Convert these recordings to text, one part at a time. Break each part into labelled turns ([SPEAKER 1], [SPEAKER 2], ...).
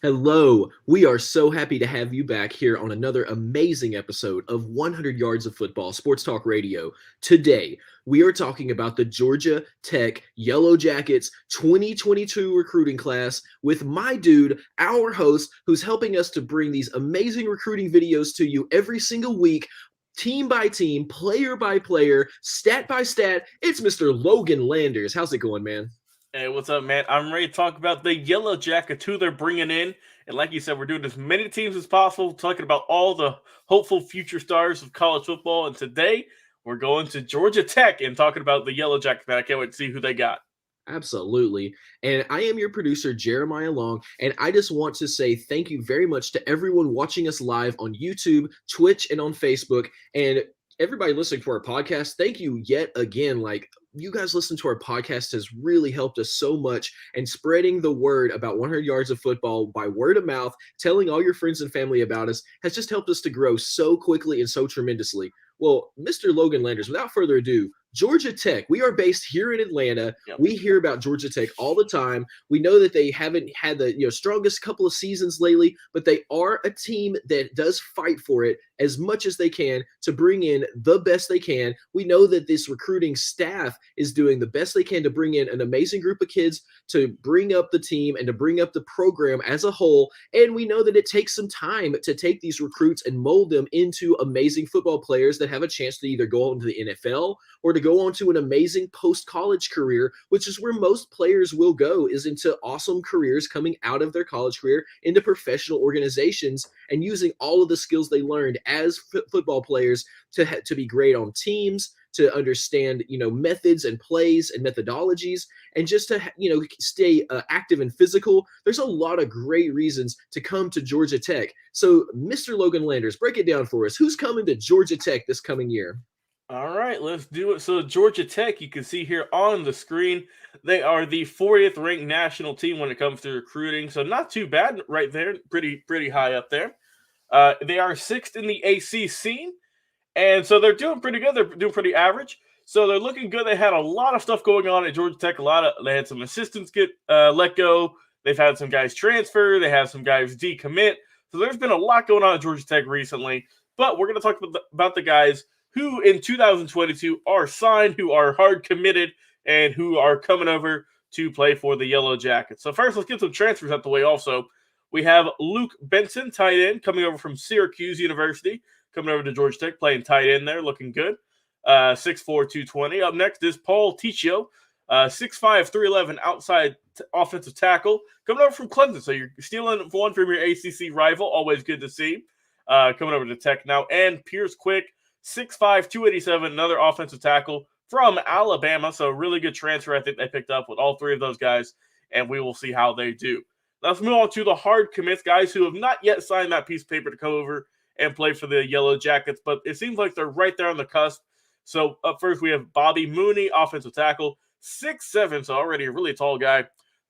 [SPEAKER 1] Hello, we are so happy to have you back here on another amazing episode of 100 Yards of Football Sports Talk Radio. Today, we are talking about the Georgia Tech Yellow Jackets 2022 recruiting class with my dude, our host, who's helping us to bring these amazing recruiting videos to you every single week. Team by team, player by player, stat by stat. It's Mr. Logan Landers. How's it going, man?
[SPEAKER 2] Hey, what's up, man? I'm ready to talk about the Yellow Jackets, who they're bringing in. And like you said, we're doing as many teams as possible, talking about all the hopeful future stars of college football. And today, we're going to Georgia Tech and talking about the Yellow Jackets, man. I can't wait to see who they got.
[SPEAKER 1] Absolutely. And I am your producer, Jeremiah Long. And I just want to say thank you very much to everyone watching us live on YouTube, Twitch, and on Facebook. And everybody listening to our podcast, thank you yet again. Like, you guys listening to our podcast has really helped us so much, and spreading the word about 100 yards of football by word of mouth, telling all your friends and family about us has just helped us to grow so quickly and so tremendously. Well, Mr. Logan Landers, without further ado, Georgia Tech. We are based here in Atlanta.
[SPEAKER 2] Yep.
[SPEAKER 1] We hear about Georgia Tech all the time. We know that they haven't had the strongest couple of seasons lately, but they are a team that does fight for it as much as they can to bring in the best they can. We know that this recruiting staff is doing the best they can to bring in an amazing group of kids to bring up the team and to bring up the program as a whole. And we know that it takes some time to take these recruits and mold them into amazing football players that have a chance to either go on to the NFL or to go on to an amazing post-college career, which is where most players will go, is into awesome careers coming out of their college career into professional organizations and using all of the skills they learned as football players to be great on teams, to understand, methods and plays and methodologies, and just to, stay active and physical. There's a lot of great reasons to come to Georgia Tech. So, Mr. Logan Landers, break it down for us. Who's coming to Georgia Tech this coming year?
[SPEAKER 2] All right, let's do it. So Georgia Tech, you can see here on the screen, they are the 40th ranked national team when it comes to recruiting. So not too bad right there, pretty high up there. They are sixth in the ACC, and so they're doing pretty good. They're doing pretty average. So they're looking good. They had a lot of stuff going on at Georgia Tech. They had some assistants get let go. They've had some guys transfer. They have some guys decommit. So there's been a lot going on at Georgia Tech recently. But we're going to talk about the guys who in 2022 are signed, who are hard committed, and who are coming over to play for the Yellow Jackets. So first, let's get some transfers out the way also. We have Luke Benson, tight end, coming over from Syracuse University, coming over to Georgia Tech, playing tight end there, looking good. 6'4", 220. Up next is Paul Ticcio, 6'5", 311, outside offensive tackle, coming over from Clemson. So you're stealing one from your ACC rival, always good to see. Coming over to Tech now. And Pierce Quick, 6'5", 287, another offensive tackle from Alabama. So really good transfer I think they picked up with all three of those guys, and we will see how they do. Let's move on to the hard commits, guys who have not yet signed that piece of paper to come over and play for the Yellow Jackets, but it seems like they're right there on the cusp. So up first, we have Bobby Mooney, offensive tackle, 6'7", so already a really tall guy,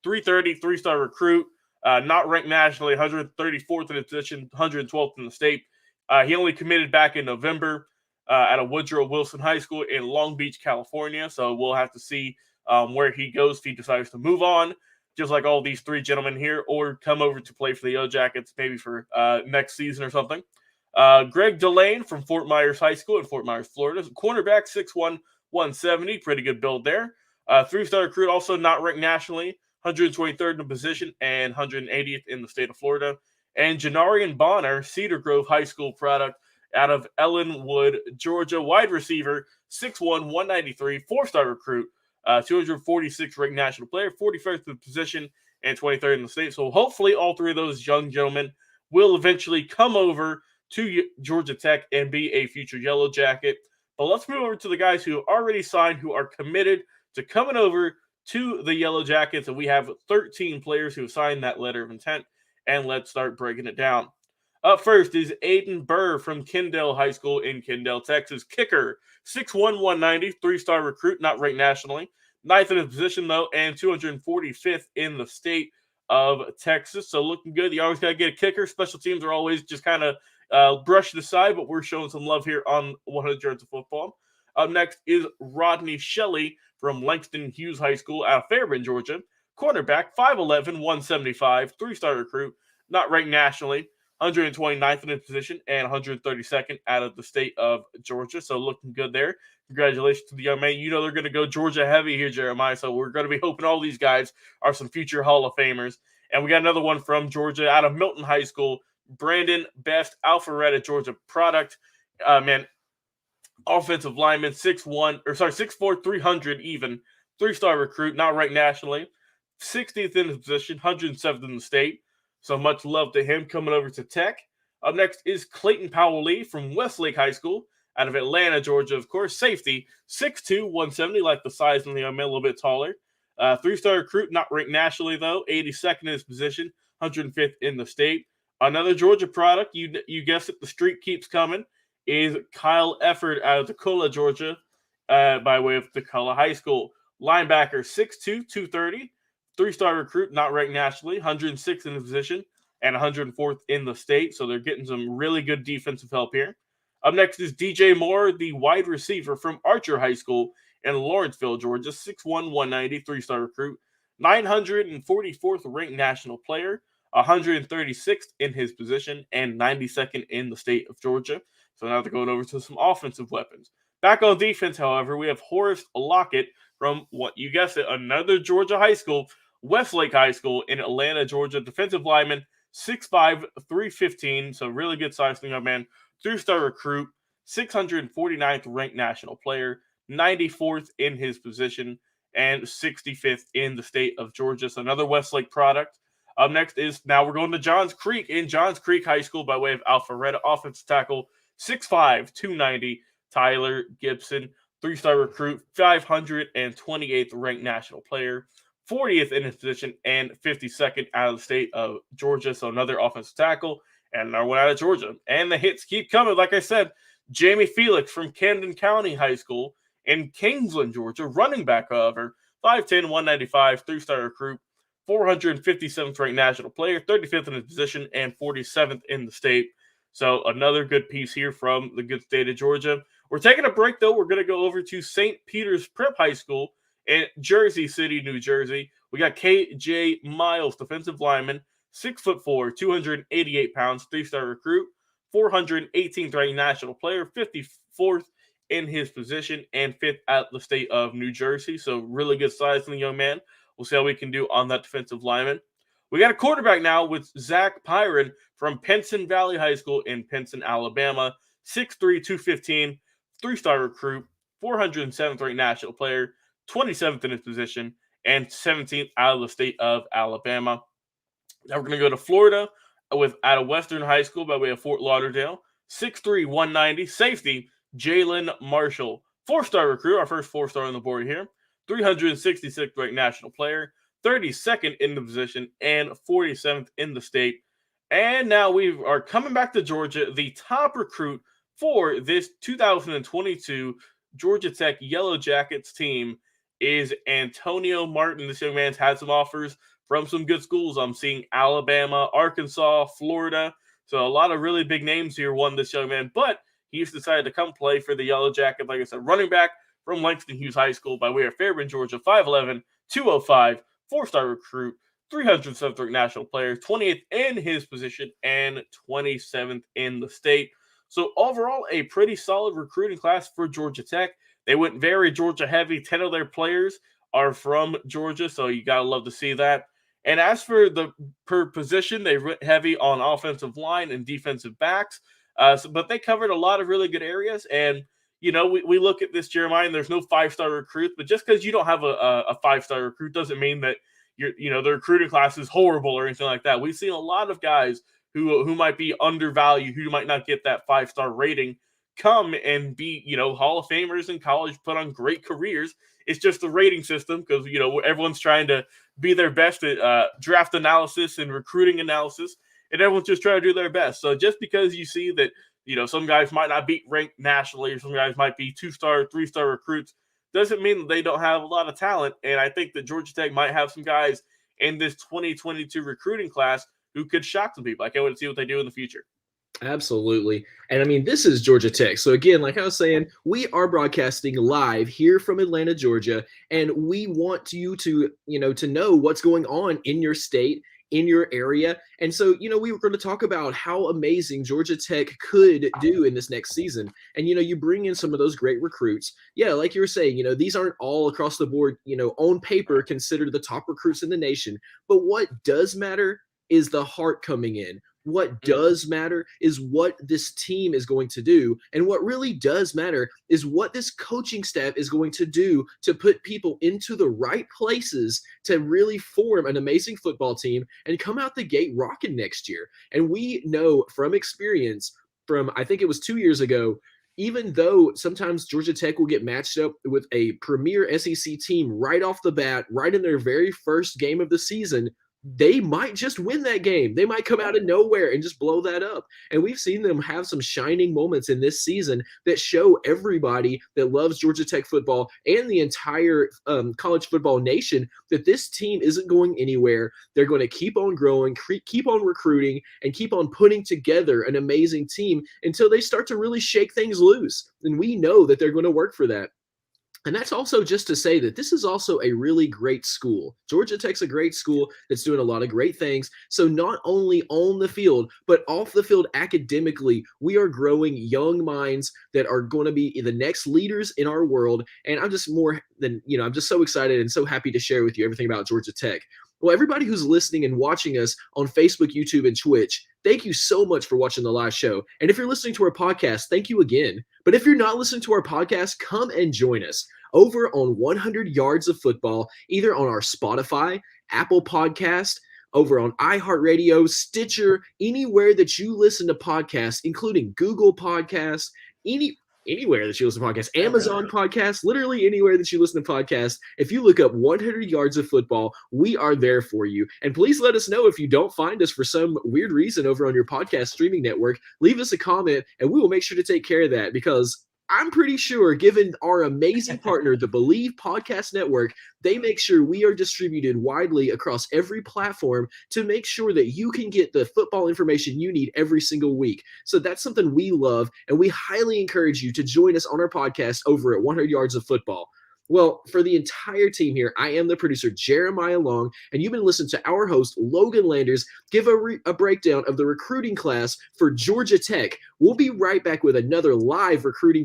[SPEAKER 2] 330, three-star recruit, not ranked nationally, 134th in the position, 112th in the state. He only committed back in November at a Woodrow Wilson High School in Long Beach, California, so we'll have to see where he goes if he decides to move on, just like all these three gentlemen here, or come over to play for the Yellow Jackets maybe for next season or something. Greg Delaine from Fort Myers High School in Fort Myers, Florida. Cornerback, 6'1", 170. Pretty good build there. Three-star recruit, also not ranked nationally. 123rd in the position and 180th in the state of Florida. And Janarian Bonner, Cedar Grove High School product out of Ellenwood, Georgia. Wide receiver, 6'1", 193. Four-star recruit. 246 ranked national player. 41st in the position and 23rd in the state. So hopefully all three of those young gentlemen will eventually come over to Georgia Tech and be a future Yellow Jacket. But let's move over to the guys who already signed, who are committed to coming over to the Yellow Jackets. And we have 13 players who have signed that letter of intent. And let's start breaking it down. Up first is Aiden Burr from Kendall High School in Kendall, Texas. Kicker, 6'1", 190, three-star recruit, not ranked nationally. Ninth in his position, though, and 245th in the state of Texas. So looking good. You always got to get a kicker. Special teams are always just kind of brushed aside, but we're showing some love here on 100 Yards of Football. Up next is Rodney Shelley from Langston Hughes High School out of Fairburn, Georgia. Cornerback, 5'11", 175, three-star recruit, not ranked nationally, 129th in his position, and 132nd out of the state of Georgia. So looking good there. Congratulations to the young man. You know they're going to go Georgia heavy here, Jeremiah. So we're going to be hoping all these guys are some future Hall of Famers. And we got another one from Georgia out of Milton High School. Brandon Best, Alpharetta, Georgia product. Offensive lineman, 6'4", 300 even. 3-star recruit, not ranked nationally. 60th in his position, 107th in the state. So much love to him coming over to Tech. Up next is Clayton Powell Lee from Westlake High School out of Atlanta, Georgia, of course. Safety, 6'2", 170, like the size of the young man, a little bit taller. 3-star recruit, not ranked nationally, though. 82nd in his position, 105th in the state. Another Georgia product, you guessed it, the streak keeps coming, is Kyle Efford out of Toccoa, Georgia, by way of Toccoa High School. Linebacker, 6'2", 230. 3-star recruit, not ranked nationally, 106th in the position, and 104th in the state. So they're getting some really good defensive help here. Up next is DJ Moore, the wide receiver from Archer High School in Lawrenceville, Georgia, 6'1", 190, 3-star recruit, 944th ranked national player, 136th in his position, and 92nd in the state of Georgia. So now they're going over to some offensive weapons. Back on defense, however, we have Horace Lockett from, what you guessed it, another Georgia high school, Westlake High School in Atlanta, Georgia. Defensive lineman, 6'5", 315, so really good size young man. 3-star recruit, 649th ranked national player, 94th in his position, and 65th in the state of Georgia. So another Westlake product. Up next is, now we're going to Johns Creek in Johns Creek High School by way of Alpharetta. Offensive tackle, 6'5", 290, Tyler Gibson. 3-star recruit, 528th ranked national player, 40th in his position, and 52nd out of the state of Georgia. So another offensive tackle, and another one out of Georgia. And the hits keep coming. Like I said, Jamie Felix from Camden County High School in Kingsland, Georgia. Running back, however, 5'10", 195, 3-star recruit, 457th ranked national player, 35th in his position, and 47th in the state. So another good piece here from the good state of Georgia. We're taking a break, though. We're going to go over to St. Peter's Prep High School in Jersey City, New Jersey. We got K.J. Miles, defensive lineman, 6'4", 288 pounds, 3-star recruit, 418th ranked national player, 54th in his position, and 5th out the state of New Jersey. So really good size in the young man. We'll see how we can do on that defensive lineman. We got a quarterback now with Zach Pyron from Penson Valley High School in Penson, Alabama, 6'3", 215, 3-star recruit, 407th ranked national player, 27th in his position, and 17th out of the state of Alabama. Now we're going to go to Florida out of Western High School by way of Fort Lauderdale, 6'3", 190, safety, Jalen Marshall, 4-star recruit, our first 4-star on the board here, 366th ranked national player, 32nd in the position, and 47th in the state. And now we are coming back to Georgia. The top recruit for this 2022 Georgia Tech Yellow Jackets team is Antonio Martin. This young man's had some offers from some good schools. I'm seeing Alabama, Arkansas, Florida. So a lot of really big names here won this young man, but he's decided to come play for the Yellow Jackets. Like I said, running back from Langston Hughes High School by way of Fairburn, Georgia, 5'11", 205, 4-star recruit, 307th ranked national player, 28th in his position, and 27th in the state. So overall, a pretty solid recruiting class for Georgia Tech. They went very Georgia heavy. 10 of their players are from Georgia, so you got to love to see that. And as for the per position, they went heavy on offensive line and defensive backs, but they covered a lot of really good areas. And, you know, we look at this, Jeremiah, and there's no 5-star recruits, but just because you don't have a 5-star recruit doesn't mean that the recruiting class is horrible or anything like that. We've seen a lot of guys who might be undervalued, who might not get that 5-star rating, come and be, Hall of Famers in college, put on great careers. It's just the rating system because, everyone's trying to be their best at draft analysis and recruiting analysis, and everyone's just trying to do their best. So just because you see that, some guys might not be ranked nationally or some guys might be 2-star, 3-star recruits, doesn't mean that they don't have a lot of talent. And I think that Georgia Tech might have some guys in this 2022 recruiting class who could shock some people. I can't wait to see what they do in the future.
[SPEAKER 1] Absolutely. And I mean, this is Georgia Tech. So again, like I was saying, we are broadcasting live here from Atlanta, Georgia, and we want you to, to know what's going on in your state, in your area. And so, we were going to talk about how amazing Georgia Tech could do in this next season. And, you bring in some of those great recruits. Yeah, like you were saying, these aren't all across the board, on paper considered the top recruits in the nation. But what does matter is the heart coming in. What does matter is what this team is going to do. And what really does matter is what this coaching staff is going to do to put people into the right places to really form an amazing football team and come out the gate rocking next year. And we know from experience from, I think it was 2 years ago, even though sometimes Georgia Tech will get matched up with a premier SEC team right off the bat, right in their very first game of the season, they might just win that game. They might come out of nowhere and just blow that up. And we've seen them have some shining moments in this season that show everybody that loves Georgia Tech football and the entire college football nation that this team isn't going anywhere. They're going to keep on growing, keep on recruiting, and keep on putting together an amazing team until they start to really shake things loose. And we know that they're going to work for that. And that's also just to say that this is also a really great school. Georgia Tech's a great school that's doing a lot of great things. So not only on the field, but off the field academically, we are growing young minds that are going to be the next leaders in our world. And I'm just I'm just so excited and so happy to share with you everything about Georgia Tech. Well, everybody who's listening and watching us on Facebook, YouTube, and Twitch, thank you so much for watching the live show. And if you're listening to our podcast, thank you again. But if you're not listening to our podcast, come and join us over on 100 Yards of Football, either on our Spotify, Apple Podcast, over on iHeartRadio, Stitcher, anywhere that you listen to podcasts, including Google Podcasts, anywhere that you listen to podcasts, Amazon podcasts, literally anywhere that you listen to podcasts. If you look up 100 Yards of Football, we are there for you. And please let us know if you don't find us for some weird reason over on your podcast streaming network. Leave us a comment and we will make sure to take care of that, because I'm pretty sure, given our amazing partner, the Believe Podcast Network, they make sure we are distributed widely across every platform to make sure that you can get the football information you need every single week. So that's something we love, and we highly encourage you to join us on our podcast over at 100 Yards of Football. Well, for the entire team here, I am the producer, Jeremiah Long, and you've been listening to our host, Logan Landers, give a breakdown of the recruiting class for Georgia Tech. We'll be right back with another live recruiting